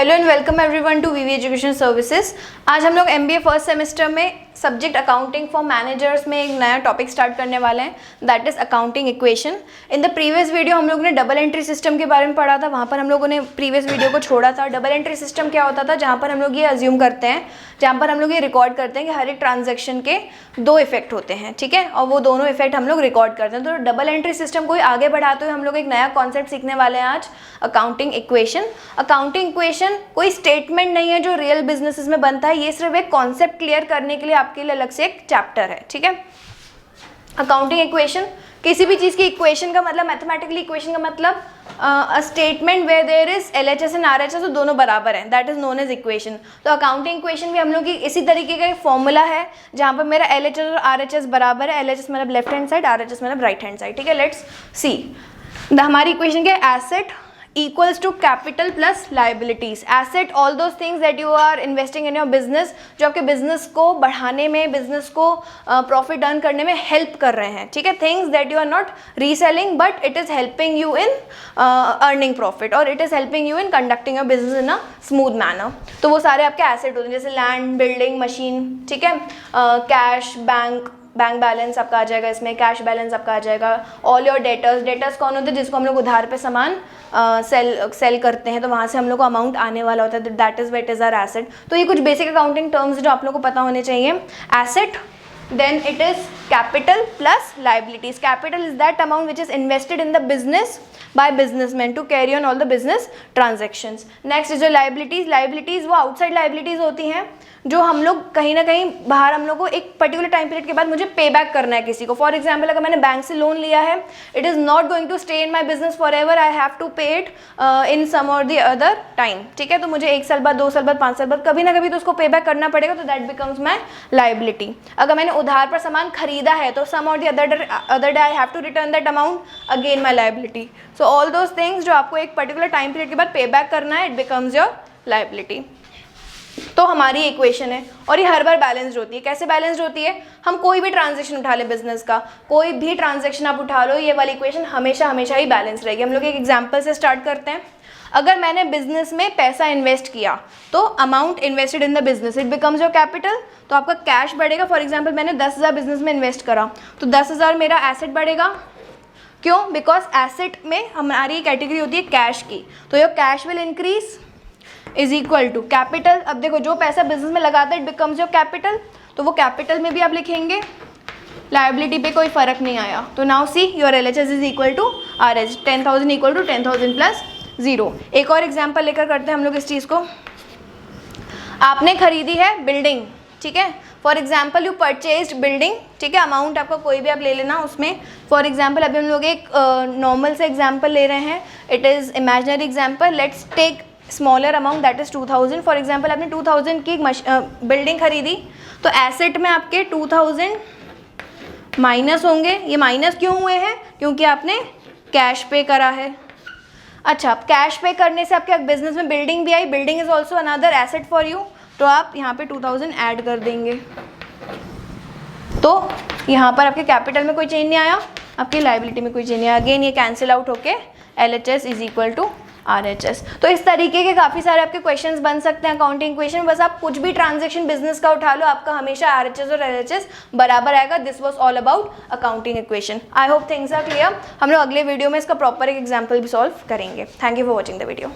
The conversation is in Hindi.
Hello and welcome everyone to VV education services. आज हम लोग एमबीए फर्स्ट सेमेस्टर में सब्जेक्ट अकाउंटिंग फॉर मैनेजर्स में एक नया टॉपिक स्टार्ट करने वाले हैं, that is accounting equation. In the previous video हम लोगों ने डबल एंट्री सिस्टम के बारे में पढ़ा था, वहाँ पर हम लोगों ने प्रीवियस वीडियो को छोड़ा था। डबल एंट्री सिस्टम क्या होता था, जहाँ पर हम लोग ये अज्यूम करते हैं, जहाँ पर हम लोग ये रिकॉर्ड करते हैं कि हर एक ट्रांजेक्शन के दो इफेक्ट होते हैं, ठीक है, और वो दोनों इफेक्ट हम लोग रिकॉर्ड करते हैं। तो डबल एंट्री सिस्टम को आगे बढ़ाते हुए हम लोग एक नया कॉन्सेप्ट सीखने वाले हैं आज, अकाउंटिंग इक्वेशन। अकाउंटिंग इक्वेशन कोई स्टेटमेंट नहीं है जो रियल बिजनेसेस में बनता है, ये सिर्फ एक कॉन्सेप्ट क्लियर करने के लिए आपके लिए अलग से एक चैप्टर है, ठीक है। अकाउंटिंग इक्वेशन, किसी भी चीज़ की इक्वेशन का मतलब, मैथमेटिकली इक्वेशन का मतलब a statement where there is LHS and RHS, तो दोनों बराबर हैं, that is known as equation. तो अकाउंटिंग इक्वेशन भी हम लोग की इसी तरीके का एक फॉर्मूला है, जहाँ पर मेरा LHS और RHS बराबर है। LHS मतलब लेफ्ट हैंड साइड, RHS मतलब राइट हैंड साइड, ठीक है। लेट्स सी हमारी इक्वेशन क्या है, asset equals to capital plus liabilities। asset all those things that you are investing in your business, जो आपके बिजनेस को बढ़ाने में, बिजनेस को प्रॉफिट अर्न करने में हेल्प कर रहे हैं, ठीक है। Things that you are not reselling but it is helping you in earning profit, और it is helping you in conducting your business in a smooth manner. तो वो सारे आपके एसेट होते हैं, जैसे लैंड, बिल्डिंग, मशीन, ठीक है, कैश, बैंक बैलेंस आपका आ जाएगा, इसमें कैश बैलेंस आपका आ जाएगा। ऑल योर डेटर्स, डेटर्स कौन होते हैं, जिसको हम लोग उधार पे सामान सेल करते हैं, तो वहाँ से हम लोग को अमाउंट आने वाला होता है, that is what is our asset. तो ये कुछ बेसिक अकाउंटिंग टर्म्स जो आप लोग को पता होने चाहिए। Asset, then it is capital plus liabilities। capital is that amount which is invested in the business by businessmen to carry on all the business transactions। next is जो liabilities वो outside liabilities होती हैं, जो हम लोग कहीं ना कहीं बाहर, हम लोग को एक पर्टिकुलर टाइम पीरियड के बाद मुझे पे बैक करना है किसी को। फॉर एग्जाम्पल, अगर मैंने बैंक से लोन लिया है, it is not going to stay in my business for ever, I have to pay it in some or the other time, ठीक है। तो मुझे 1 साल बाद, 2 साल बाद, 5 साल बाद कभी ना कभी तो उसको पे बैक करना पड़ेगा, तो दैट बिकम्स माई लाइबिलिटी। अगर मैंने उधार पर सामान खरीदा है, तो some or the other day I have to return that amount, again my liability. So all those things जो आपको एक पर्टिकुलर टाइम पीरियड के बाद पे बैक करना है, इट बिकम्स योर लाइबिलिटी। तो हमारी इक्वेशन है, और ये हर बार बैलेंस्ड होती है। कैसे बैलेंस्ड होती है, हम कोई भी ट्रांजेक्शन उठा ले, बिजनेस का कोई भी ट्रांजेक्शन आप उठा लो, ये वाली इक्वेशन हमेशा हमेशा ही बैलेंस रहेगी। हम लोग एक एग्जांपल से स्टार्ट करते हैं। अगर मैंने बिजनेस में पैसा इन्वेस्ट किया, तो amount invested in the business, it becomes your capital. तो आपका कैश बढ़ेगा। फॉर एग्जाम्पल, मैंने 10,000 बिजनेस में इन्वेस्ट करा, तो 10,000 मेरा एसेट बढ़ेगा। क्यों? बिकॉज एसेट में हमारी कैटेगरी होती है कैश की, तो your cash will increase is equal to capital. अब देखो, जो पैसा बिजनेस में लगाता है, इट बिकम्स योर कैपिटल, तो वो कैपिटल में भी आप लिखेंगे। लाइबिलिटी पे कोई फर्क नहीं आया, तो now see your LHS is equal to RH, 10,000 equal to 10,000 plus 0। एक और एग्जाम्पल लेकर करते हैं हम लोग इस चीज़ को। आपने खरीदी है बिल्डिंग, ठीक है। For example, you purchased building, ठीक है। अमाउंट आपका कोई भी आप ले लेना उसमें। फॉर एग्जाम्पल, अभी हम लोग एक नॉर्मल से एग्जाम्पल ले रहे हैं, it is imaginary example. Let's take smaller amount, that is 2,000। For example, आपने 2,000 की बिल्डिंग खरीदी, तो एसेट में आपके 2,000 माइनस होंगे। ये माइनस क्यों हुए हैं? क्योंकि आपने कैश पे करा है। अच्छा, कैश पे करने से आपके बिजनेस में बिल्डिंग भी आई, building is also another asset for you, तो आप यहाँ पे 2,000 ऐड कर देंगे। तो यहाँ पर आपके कैपिटल में कोई चेंज नहीं आया, आपकी लाइबिलिटी में कोई चेंज नहीं आया। अगेन ये कैंसिल आउट होके LHS is equal to RHS। तो इस तरीके के काफ़ी सारे आपके क्वेश्चंस बन सकते हैं अकाउंटिंग इक्वेशन। बस आप कुछ भी ट्रांजैक्शन बिजनेस का उठा लो, आपका हमेशा RHS और LHS बराबर आएगा। This was all about accounting equation. I hope things are clear. हम लोग अगले वीडियो में इसका प्रॉपर एक एग्जाम्पल भी सॉल्व करेंगे। Thank you for watching the video.